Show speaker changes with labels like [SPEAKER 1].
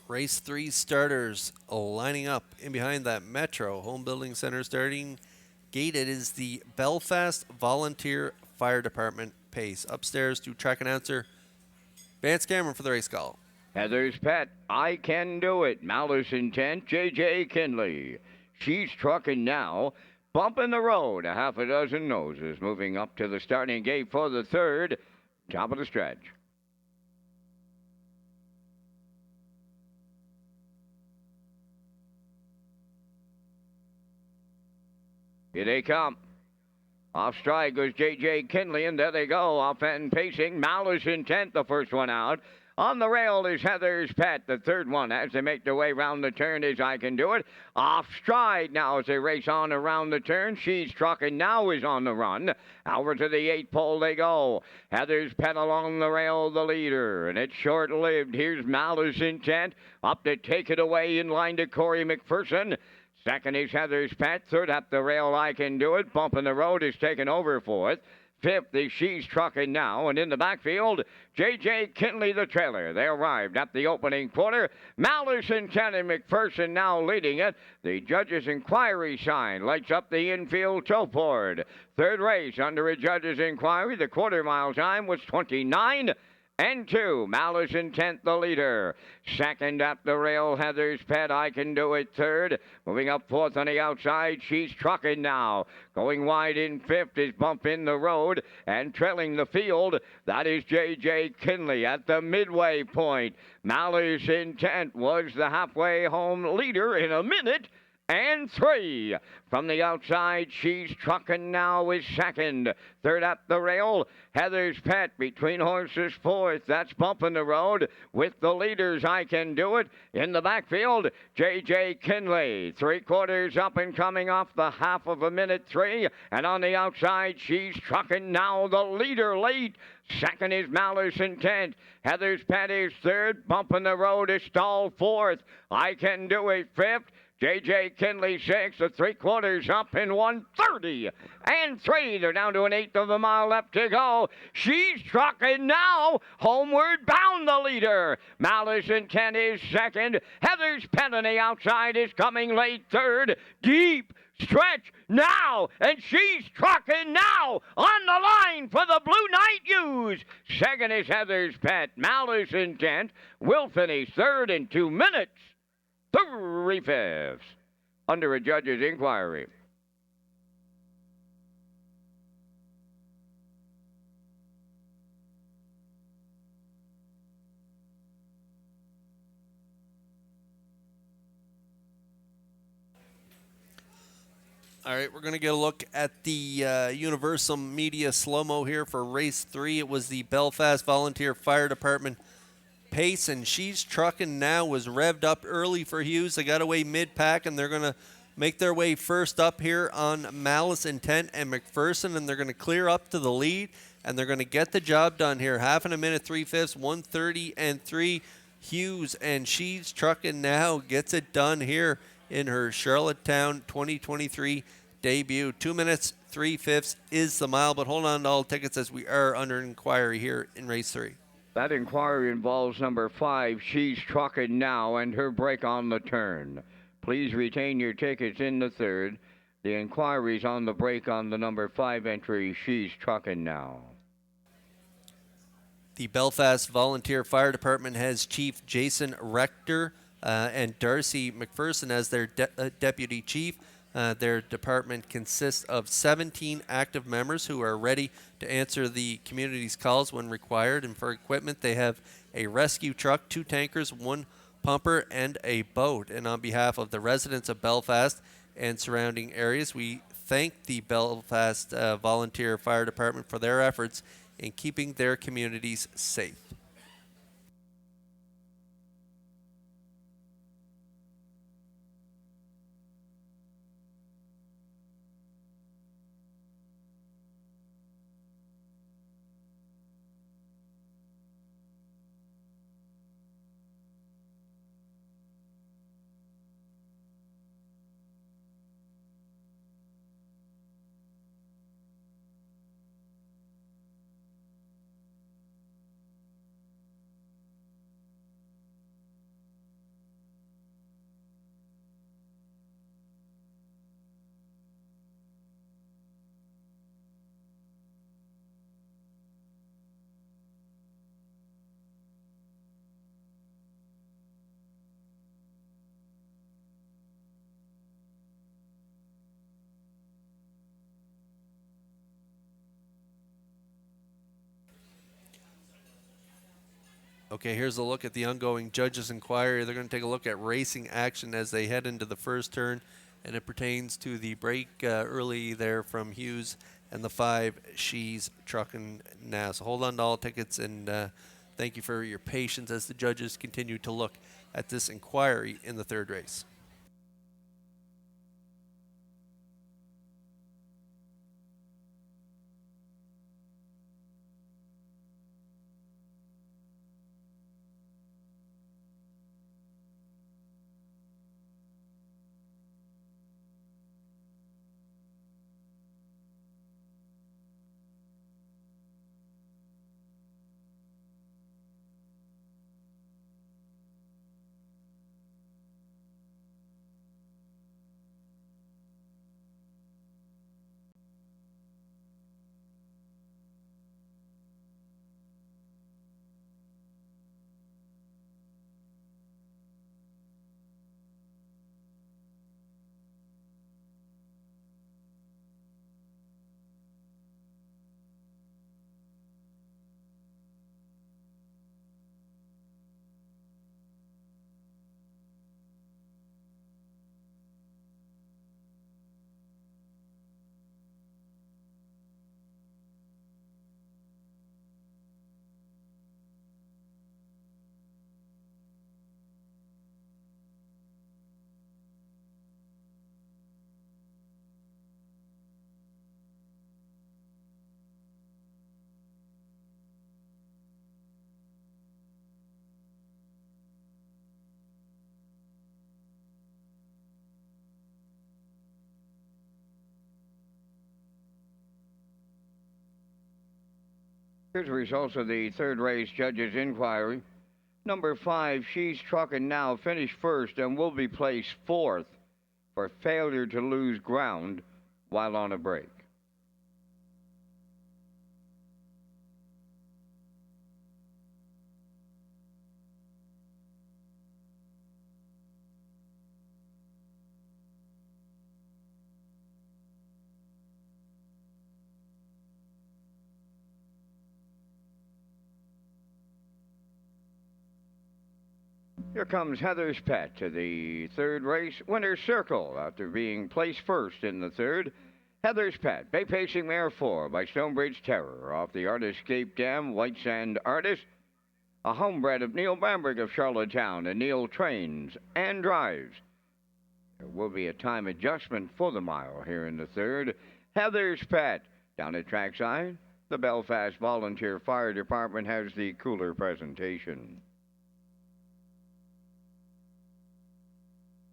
[SPEAKER 1] Race 3 starters lining up in behind that Metro Home Building Center starting gate. It is the Belfast Volunteer Fire Department pace. Upstairs to track announcer Vance Cameron for the race call.
[SPEAKER 2] Heather's Pet, I Can Do It. Malice Intent, J.J. Kinley. She's trucking now. Bumping the road. A half a dozen noses moving up to the starting gate for the third. Top of the stretch. Here they come. Off stride goes J.J. Kinley, and there they go. Off and pacing. Malice Intent, the first one out. On the rail is Heather's Pet, the third one, as they make their way round the turn as I Can Do It. Off stride now as they race on around the turn. She's trucking now is on the run. Over to the 8th pole they go. Heather's Pet along the rail, the leader, and it's short-lived. Here's Malice Intent up to take it away in line to Corey McPherson. Second is Heather's Pet. Third up the rail, I Can Do It. Bumping the road is taken over fourth. Fifth is She's Trucking Now. And in the backfield, J.J. Kinley, the trailer. They arrived at the opening quarter. Malice Intent and McPherson now leading it. The judge's inquiry sign lights up the infield toe board. Third race under a judge's inquiry. The quarter-mile time was 29 and 2. Malice Intent, the leader. Second up the rail, Heather's Pet, I Can Do It. Third. Moving up fourth on the outside, She's Trucking Now. Going wide in fifth is Bump in the Road. And trailing the field, that is J.J. Kinley at the midway point. Malice Intent was the halfway home leader in a minute and 3. From the outside, She's Trucking Now is second. Third up the rail, Heather's Pet between horses fourth. That's Bumping the Road with the leaders, I Can Do It. In the backfield, J.J. Kinley. 3/4 up and coming off the half of a minute 3. And on the outside, She's Trucking Now, the leader late. Second is Malice Intent. Heather's Pet is third. Bumping the Road is stalled fourth. I Can Do It fifth. J.J. Kinley 6, the 3/4 up in 1:30 and 3. They're down to an eighth of a mile left to go. She's trucking now. Homeward bound, the leader. Malice Intent is second. Heather's Pet on the outside is coming late third. Deep stretch now, and She's Trucking Now on the line for the Blue Knight Ewes. Second is Heather's Pet. Malice Intent will finish third in 2 minutes. 3/5 under a judge's inquiry.
[SPEAKER 1] All right, we're going to get a look at the Universal Media slow-mo here for race 3. It was the Belfast Volunteer Fire Department pace, and She's Trucking Now was revved up early for Hughes. They got away mid-pack, and they're going to make their way first up here on Malice Intent and McPherson, and they're going to clear up to the lead, and they're going to get the job done here. Half in a minute, 3/5, 1:30 and 3. Hughes and She's Trucking Now gets it done here in her Charlottetown 2023 debut. 2 minutes, 3/5 is the mile, but hold on to all tickets as we are under inquiry here in race 3.
[SPEAKER 2] That inquiry involves number 5, She's Trucking Now, and her break on the turn. Please retain your tickets in the third. The inquiry's on the break on the number 5 entry, She's Trucking Now.
[SPEAKER 1] The Belfast Volunteer Fire Department has Chief Jason Rector and Darcy McPherson as their deputy chief. Their department consists of 17 active members who are ready to answer the community's calls when required. And for equipment, they have a rescue truck, 2 tankers, 1 pumper, and a boat. And on behalf of the residents of Belfast and surrounding areas, we thank the Belfast Volunteer Fire Department for their efforts in keeping their communities safe. Okay, here's a look at the ongoing judges' inquiry. They're going to take a look at racing action as they head into the first turn, and it pertains to the break early there from Hughes and the 5 She's Truckin' Now. So hold on to all tickets, and thank you for your patience as the judges continue to look at this inquiry in the third race.
[SPEAKER 2] Here's the results of the third race judges' inquiry. Number 5, She's Truckin' Now, finished first and will be placed fourth for failure to lose ground while on a break. Here comes Heather's Pet to the third race winner's circle after being placed first in the third. Heather's Pet, Bay Pacing Mare 4 by Stonebridge Terror off the Artist Cape Dam White Sand Artist. A homebred of Neil Bamberg of Charlottetown, and Neil trains and drives. There will be a time adjustment for the mile here in the third. Heather's Pet down at trackside. The Belfast Volunteer Fire Department has the cooler presentation.